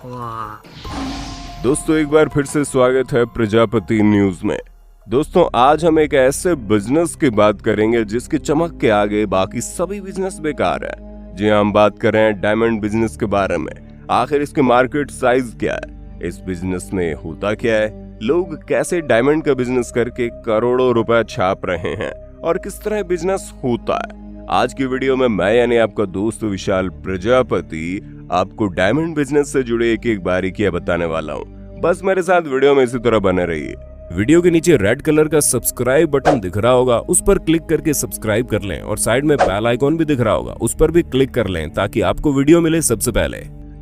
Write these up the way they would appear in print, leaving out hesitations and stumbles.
दोस्तों एक बार फिर से स्वागत है प्रजापति न्यूज में। दोस्तों आज हम एक ऐसे बिजनेस की बात करेंगे जिसकी चमक के आगे बाकी सभी बिजनेस बेकार है। जी हम बात कर रहे हैं डायमंड बिजनेस के बारे में। आखिर इसकी मार्केट साइज क्या है, इस बिजनेस में होता क्या है, लोग कैसे डायमंड का बिजनेस करके करोड़ों रुपए छाप रहे हैं और किस तरह बिजनेस होता है। आज की वीडियो में मैं यानी आपका दोस्त विशाल प्रजापति आपको डायमंड बिजनेस से जुड़े एक बारीकियां बताने वाला हूँ। बस मेरे साथ वीडियो में इसी तरह बने रहिए। वीडियो के नीचे रेड कलर का सब्सक्राइब बटन दिख रहा होगा, उस पर क्लिक करके सब्सक्राइब कर लें और साइड में बेल आइकॉन भी दिख रहा होगा, उस पर भी क्लिक कर लें ताकि आपको वीडियो मिले सबसे पहले।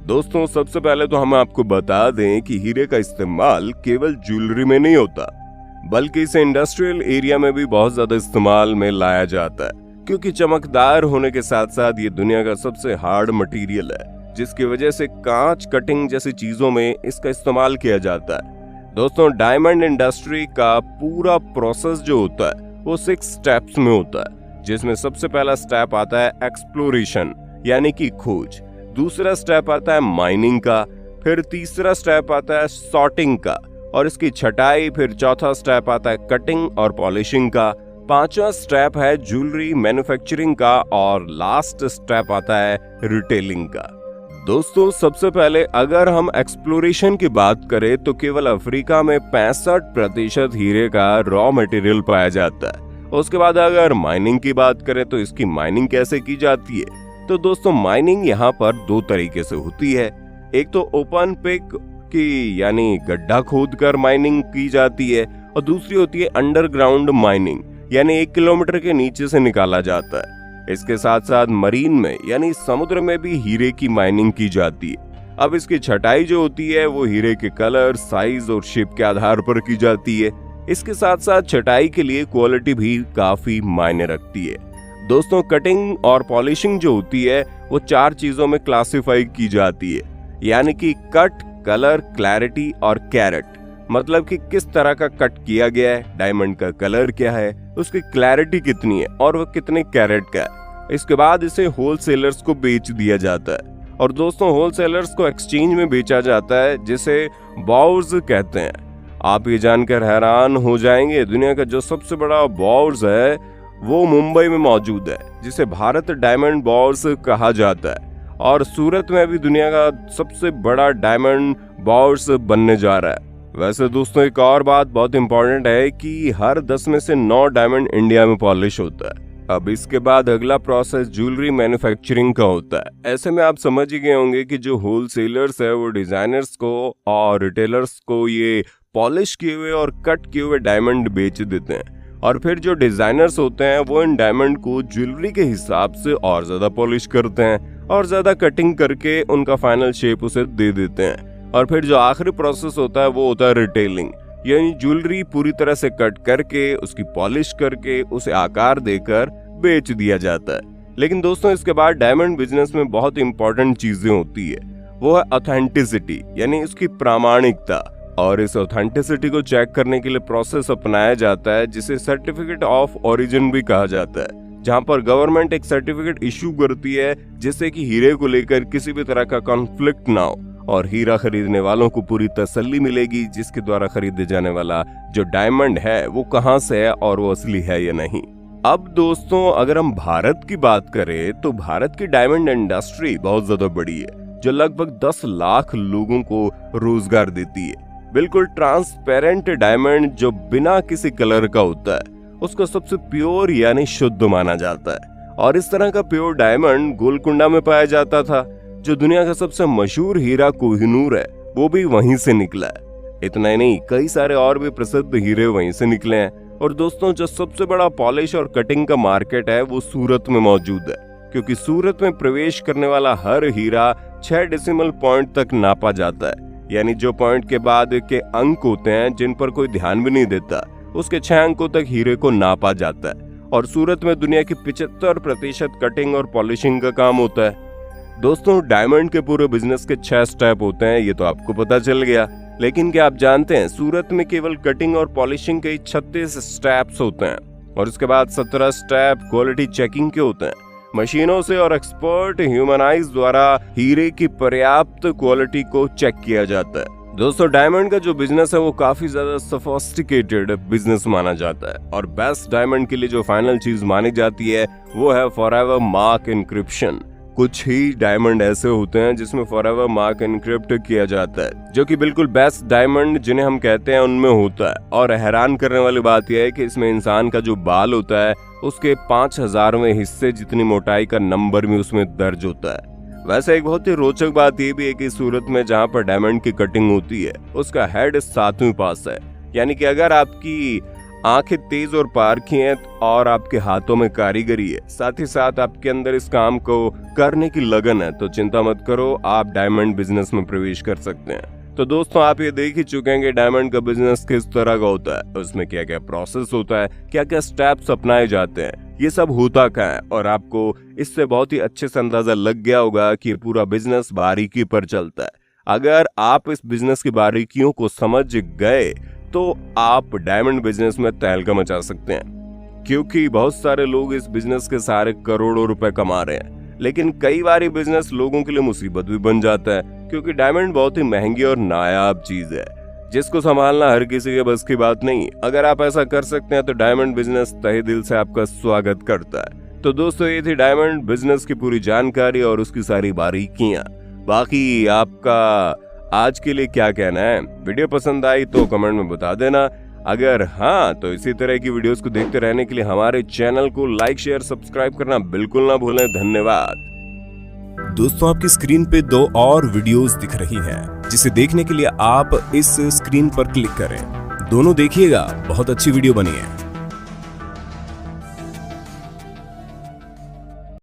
दोस्तों सबसे पहले तो हम आपको बता दें कि हीरे का इस्तेमाल केवल ज्वेलरी में नहीं होता, बल्कि इसे इंडस्ट्रियल एरिया में भी बहुत ज्यादा इस्तेमाल में लाया जाता है, क्योंकि चमकदार होने के साथ साथ ये दुनिया का सबसे हार्ड मटेरियल है, जिसकी वजह से कांच कटिंग जैसी चीजों में इसका इस्तेमाल किया जाता है। दोस्तों डायमंड इंडस्ट्री का पूरा प्रोसेस जो होता है वो 6 स्टेप्स में होता है, जिसमें सबसे पहला स्टेप आता है एक्सप्लोरेशन यानी कि खोज, दूसरा स्टेप आता है माइनिंग का, फिर तीसरा स्टेप आता है सॉर्टिंग का और इसकी छटाई, फिर चौथा स्टेप आता है कटिंग और पॉलिशिंग का, पांचवा स्टेप है ज्वेलरी मैन्युफैक्चरिंग का और लास्ट स्टेप आता है रिटेलिंग का। दोस्तों सबसे पहले अगर हम एक्सप्लोरेशन की बात करें तो केवल अफ्रीका में 65% हीरे का रॉ मटेरियल पाया जाता है। उसके बाद अगर माइनिंग की बात करें तो इसकी माइनिंग कैसे की जाती है, तो दोस्तों माइनिंग यहाँ पर 2 तरीके से होती है। एक तो ओपन पिक की यानी गड्ढा खोदकर माइनिंग की जाती है और दूसरी होती है अंडरग्राउंड माइनिंग यानी 1 किलोमीटर के नीचे से निकाला जाता है। इसके साथ साथ मरीन में यानी समुद्र में भी हीरे की माइनिंग की जाती है। अब इसकी छटाई जो होती है वो हीरे के कलर, साइज और शेप के आधार पर की जाती है। इसके साथ साथ छटाई के लिए क्वालिटी भी काफी मायने रखती है। दोस्तों कटिंग और पॉलिशिंग जो होती है वो 4 चीजों में क्लासिफाई की जाती है, यानी कि कट, कलर, क्लैरिटी और कैरेट। मतलब कि किस तरह का कट किया गया है, डायमंड का कलर क्या है, उसकी क्लैरिटी कितनी है और वो कितने कैरेट का है। इसके बाद इसे होलसेलर्स को बेच दिया जाता है और दोस्तों होलसेलर्स को एक्सचेंज में बेचा जाता है, जिसे बाउर्स कहते हैं। आप ये जानकर हैरान हो जाएंगे, दुनिया का जो सबसे बड़ा बाउर्स है वो मुंबई में मौजूद है, जिसे भारत डायमंड बाउर्स कहा जाता है और सूरत में भी दुनिया का सबसे बड़ा डायमंड बाउर्स बनने जा रहा है। वैसे दोस्तों एक और बात बहुत इंपॉर्टेंट है कि हर 10 में से 9 डायमंड इंडिया में पॉलिश होता है। अब इसके बाद अगला प्रोसेस ज्वेलरी मैन्युफैक्चरिंग का होता है। ऐसे में आप समझ ही गए होंगे कि जो होलसेलर्स है वो डिजाइनर्स को और रिटेलर्स को ये पॉलिश किए हुए और कट किए हुए डायमंड बेच देते हैं और फिर जो डिजाइनर्स होते हैं वो इन डायमंड को ज्वेलरी के हिसाब से और ज्यादा पॉलिश करते हैं और ज्यादा कटिंग करके उनका फाइनल शेप उसे दे देते हैं। और फिर जो आखिरी प्रोसेस होता है वो होता है रिटेलिंग, यानी ज्वेलरी पूरी तरह से कट करके उसकी पॉलिश करके उसे आकार देकर बेच दिया जाता है। लेकिन दोस्तों इसके बाद डायमंड बिजनेस में बहुत इंपॉर्टेंट चीजें होती है, वो है ऑथेंटिसिटी यानी उसकी प्रामाणिकता। और इस ऑथेंटिसिटी को चेक करने के लिए प्रोसेस अपनाया जाता है जिसे सर्टिफिकेट ऑफ ओरिजिन भी कहा जाता है, जहां पर गवर्नमेंट एक सर्टिफिकेट इश्यू करती है जिससे कि हीरे को लेकर किसी भी तरह का कॉन्फ्लिक्ट ना हो और हीरा खरीदने वालों को पूरी तसल्ली मिलेगी जिसके द्वारा खरीदे जाने वाला जो डायमंड है वो कहां से है और वो असली है या नहीं। अब दोस्तों अगर हम भारत की बात करें तो भारत की डायमंड इंडस्ट्री बहुत ज्यादा बड़ी है, जो लगभग 10 लाख लोगों को रोजगार देती है। बिल्कुल ट्रांसपेरेंट डायमंड जो बिना किसी कलर का होता है उसको सबसे प्योर यानी शुद्ध माना जाता है और इस तरह का प्योर डायमंड गोलकुंडा में पाया जाता था। जो दुनिया का सबसे मशहूर हीरा कोहिनूर है वो भी वहीं से निकला है। इतना ही नहीं, कई सारे और भी प्रसिद्ध हीरे वहीं से निकले हैं। और दोस्तों जो सबसे बड़ा पॉलिश और कटिंग का मार्केट है वो सूरत में मौजूद है, क्योंकि सूरत में प्रवेश करने वाला हर हीरा 6 डेसिमल पॉइंट तक नापा जाता है, यानी जो पॉइंट के बाद के अंक होते हैं जिन पर कोई ध्यान भी नहीं देता, उसके 6 अंकों तक हीरे को नापा जाता है। और सूरत में दुनिया की 75% कटिंग और पॉलिशिंग का काम होता है। दोस्तों डायमंड के पूरे बिजनेस के 6 स्टेप होते हैं, ये तो आपको पता चल गया। लेकिन क्या आप जानते हैं सूरत में केवल कटिंग और पॉलिशिंग के 36 स्टेप्स होते हैं और उसके बाद 17 स्टेप क्वालिटी चेकिंग के होते हैं। मशीनों से और एक्सपर्ट ह्यूमन आइज द्वारा हीरे की पर्याप्त क्वालिटी को चेक किया जाता है। दोस्तों, डायमंड का जो बिजनेस है वो काफी ज्यादा सोफिस्टिकेटेड बिजनेस माना जाता है और बेस्ट डायमंड के लिए जो फाइनल चीज मानी जाती है वो है फॉरएवर मार्क एन्क्रिप्शन। कुछ ही डायमंड ऐसे होते हैं जिसमें फॉरएवर मार्क एन्क्रिप्ट किया जाता है, जो कि बिल्कुल बेस्ट डायमंड जिन्हें हम कहते हैं उनमें होता है। और हैरान करने वाली बात यह है कि इसमें इंसान का जो बाल होता है उसके 5000वें हिस्से जितनी मोटाई का नंबर भी उसमें दर्ज होता है। वैसे एक बहुत ही रोचक बात यह भी है कि सूरत में जहाँ पर डायमंड की कटिंग होती है उसका हेड 7वें पास है, यानी कि अगर आपकी आंखें तेज और पारखी हैं और आपके हाथों में कारीगरी है, साथ ही साथ आपके अंदर इस काम को करने की लगन है, तो चिंता मत करो, आप डायमंड बिजनेस में प्रवेश कर सकते हैं। तो दोस्तों, आप ये देख ही चुके हैं कि डायमंड का बिजनेस किस तरह का होता है, उसमें क्या क्या प्रोसेस होता है, क्या क्या स्टेप्स अपनाए जाते हैं, ये सब होता क्या है। और आपको इससे बहुत ही अच्छे से अंदाजा लग गया होगा कि पूरा बिजनेस बारीकी पर चलता है। अगर आप इस बिजनेस की बारीकियों को समझ गए तो आप डायमंड बिजनेस में तहलका मचा सकते हैं, क्योंकि बहुत सारे लोग इस बिजनेस के सहारे करोड़ों रुपए कमा रहे हैं। लेकिन कई बार ये बिजनेस लोगों के लिए मुसीबत भी बन जाता है, क्योंकि डायमंड बहुत ही महंगी और नायाब चीज है जिसको संभालना हर किसी के बस की बात नहीं। अगर आप ऐसा कर सकते हैं तो डायमंड बिजनेस तहे दिल से आपका स्वागत करता है। तो दोस्तों, ये थी डायमंड बिजनेस की पूरी जानकारी और उसकी सारी बारीकियां। बाकी आपका आज के लिए क्या कहना है? वीडियो पसंद आई तो कमेंट में बता देना। अगर हाँ, तो इसी तरह की वीडियोस को देखते रहने के लिए हमारे चैनल को लाइक, शेयर, सब्सक्राइब करना बिल्कुल ना भूलें। धन्यवाद। दोस्तों, आपकी स्क्रीन पे 2 और वीडियोस दिख रही हैं, जिसे देखने के लिए आप इस स्क्रीन पर क्लिक करें। दोनों देखिएगा, बहुत अच्छी वीडियो बनी है।